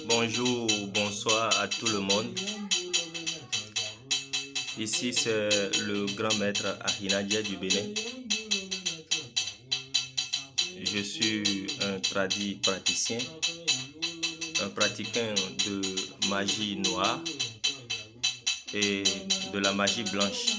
Bonjour, bonsoir à tout le monde. Ici c'est le grand maître Ahinadja du Bénin. Je suis un tradit praticien, un pratiquant de magie noire et de la magie blanche.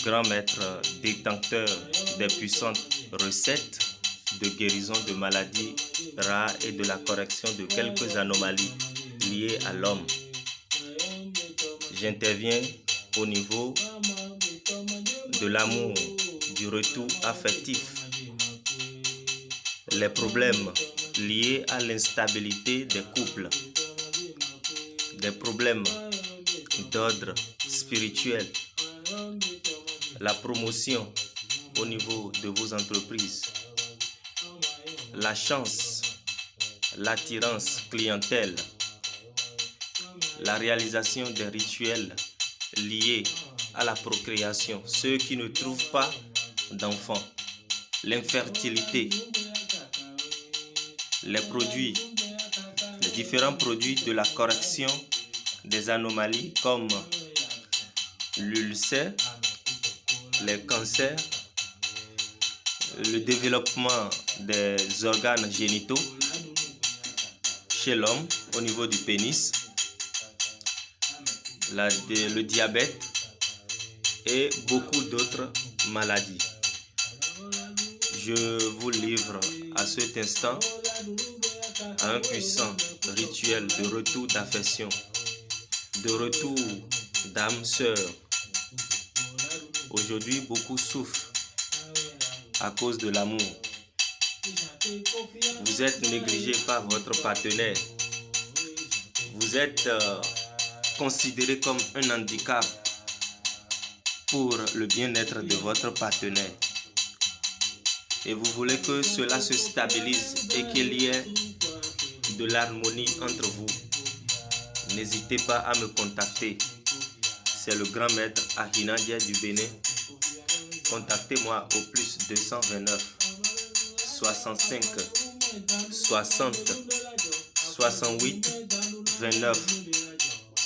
Grand maître détenteur des puissantes recettes de guérison de maladies rares et de la correction de quelques anomalies liées à l'homme. J'interviens au niveau de l'amour, du retour affectif, les problèmes liés à l'instabilité des couples, des problèmes d'ordre spirituel, la promotion au niveau de vos entreprises, la chance, l'attirance clientèle, la réalisation des rituels liés à la procréation, ceux qui ne trouvent pas d'enfants, l'infertilité, les différents produits de la correction des anomalies comme l'ulcère, les cancers, le développement des organes génitaux chez l'homme au niveau du pénis, le diabète et beaucoup d'autres maladies. Je vous livre à cet instant à un puissant rituel de retour d'affection, de retour d'âme sœur. Aujourd'hui, beaucoup souffrent à cause de l'amour. Vous êtes négligé par votre partenaire. Vous êtes considéré comme un handicap pour le bien-être de votre partenaire. Et vous voulez que cela se stabilise et qu'il y ait de l'harmonie entre vous. N'hésitez pas à me contacter. C'est le grand maître Ahinadja du Bénin. Contactez-moi au plus 229 65 60 68 29.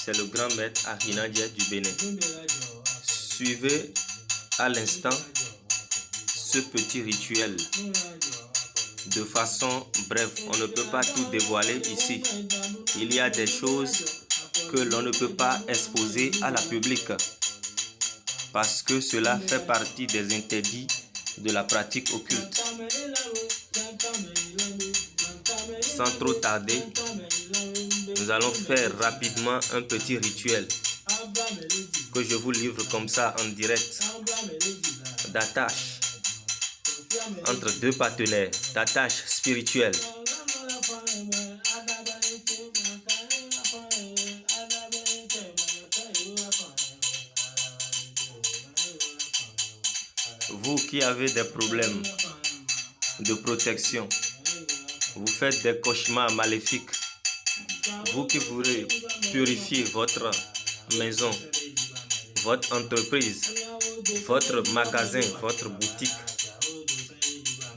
C'est le grand maître Ahinadja du Bénin. Suivez à l'instant ce petit rituel de façon brève. On ne peut pas tout dévoiler ici. Il y a des choses que l'on ne peut pas exposer à la public parce que cela fait partie des interdits de la pratique occulte. Sans trop tarder, nous allons faire rapidement un petit rituel que je vous livre comme ça en direct d'attache entre deux partenaires, d'attache spirituelle. Vous qui avez des problèmes de protection, vous faites des cauchemars maléfiques, vous qui voulez purifier votre maison, votre entreprise, votre magasin, votre boutique,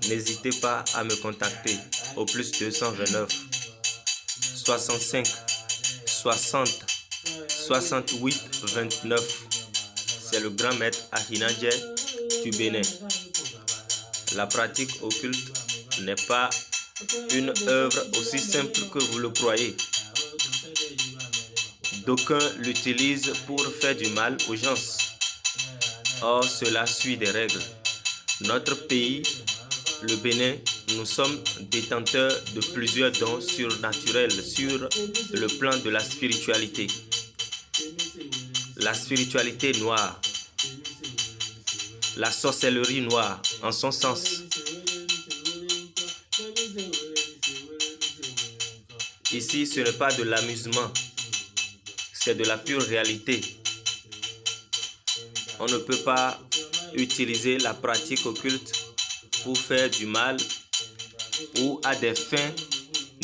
n'hésitez pas à me contacter au plus 229 65 60 68 29. C'est le grand maître Ahinadja du Bénin. La pratique occulte n'est pas une œuvre aussi simple que vous le croyez. D'aucuns l'utilisent pour faire du mal aux gens. Or, cela suit des règles. Notre pays, le Bénin, nous sommes détenteurs de plusieurs dons surnaturels sur le plan de la spiritualité. La spiritualité noire, la sorcellerie noire en son sens. Ici, ce n'est pas de l'amusement, c'est de la pure réalité. On ne peut pas utiliser la pratique occulte pour faire du mal ou à des fins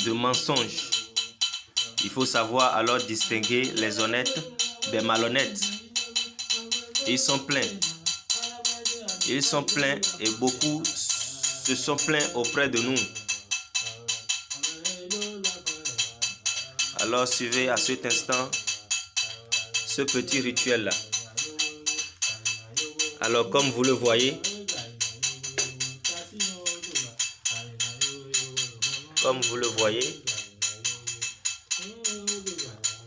de mensonges. Il faut savoir alors distinguer les honnêtes des malhonnêtes. Ils sont pleins. Ils sont pleins et beaucoup se sont plaints auprès de nous. Alors suivez à cet instant ce petit rituel-là. Alors comme vous le voyez,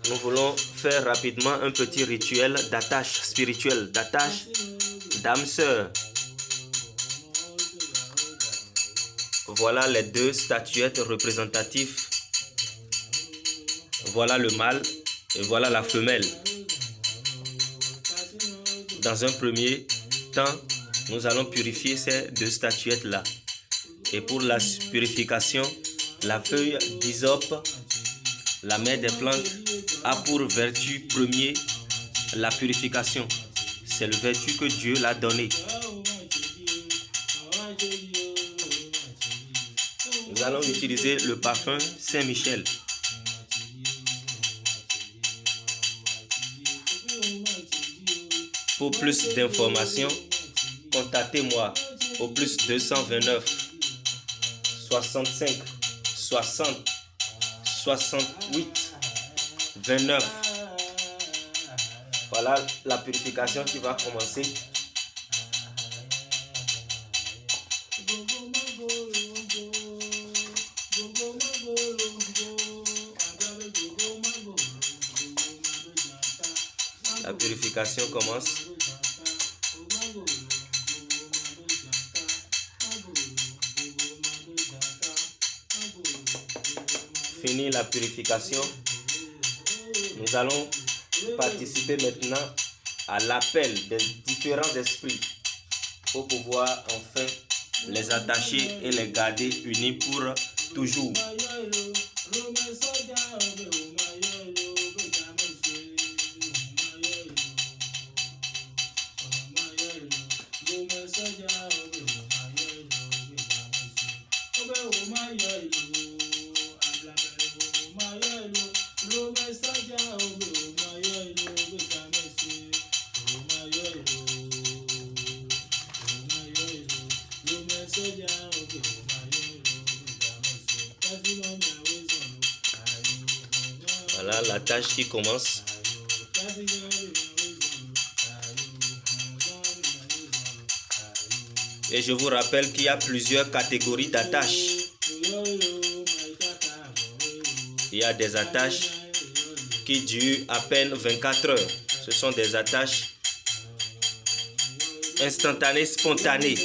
nous voulons faire rapidement un petit rituel d'attache spirituelle, d'attache d'âme sœur. Voilà les deux statuettes représentatives. Voilà le mâle et voilà la femelle. Dans un premier temps, nous allons purifier ces deux statuettes-là. Et pour la purification, la feuille d'hysope, la mère des plantes, a pour vertu premier la purification. C'est le vertu que Dieu l'a donné. Nous allons utiliser le parfum Saint-Michel. Pour plus d'informations, contactez-moi au plus 229 65 60 68 29. Voilà la purification qui va commencer. La purification commence. Fini la purification. Nous allons participer maintenant à l'appel des différents esprits pour pouvoir enfin les attacher et les garder unis pour toujours. Voilà la tâche qui commence. Et je vous rappelle qu'il y a plusieurs catégories d'attaches. Il y a des attaches qui durent à peine 24 heures. Ce sont des attaches instantanées, spontanées.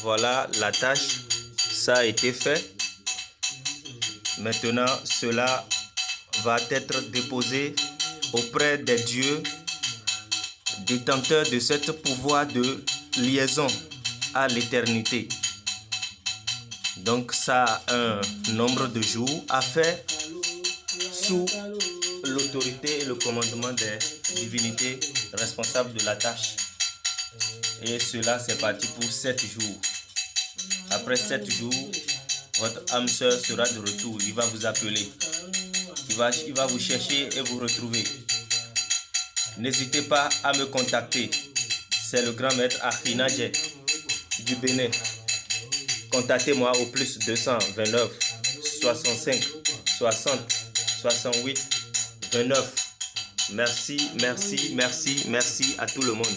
Voilà la tâche, ça a été fait. Maintenant, cela va être déposé auprès des dieux détenteurs de ce pouvoir de liaison à l'éternité. Donc ça a un nombre de jours à faire sous l'autorité et le commandement des divinités responsables de la tâche. Et cela, c'est parti pour 7 jours. Après 7 jours, votre âme sœur sera de retour. Il va vous appeler. Il va vous chercher et vous retrouver. N'hésitez pas à me contacter. C'est le grand maître Ahinadje du Bénin. Contactez-moi au plus 229 65 60 68 29. Merci, merci, merci, merci à tout le monde.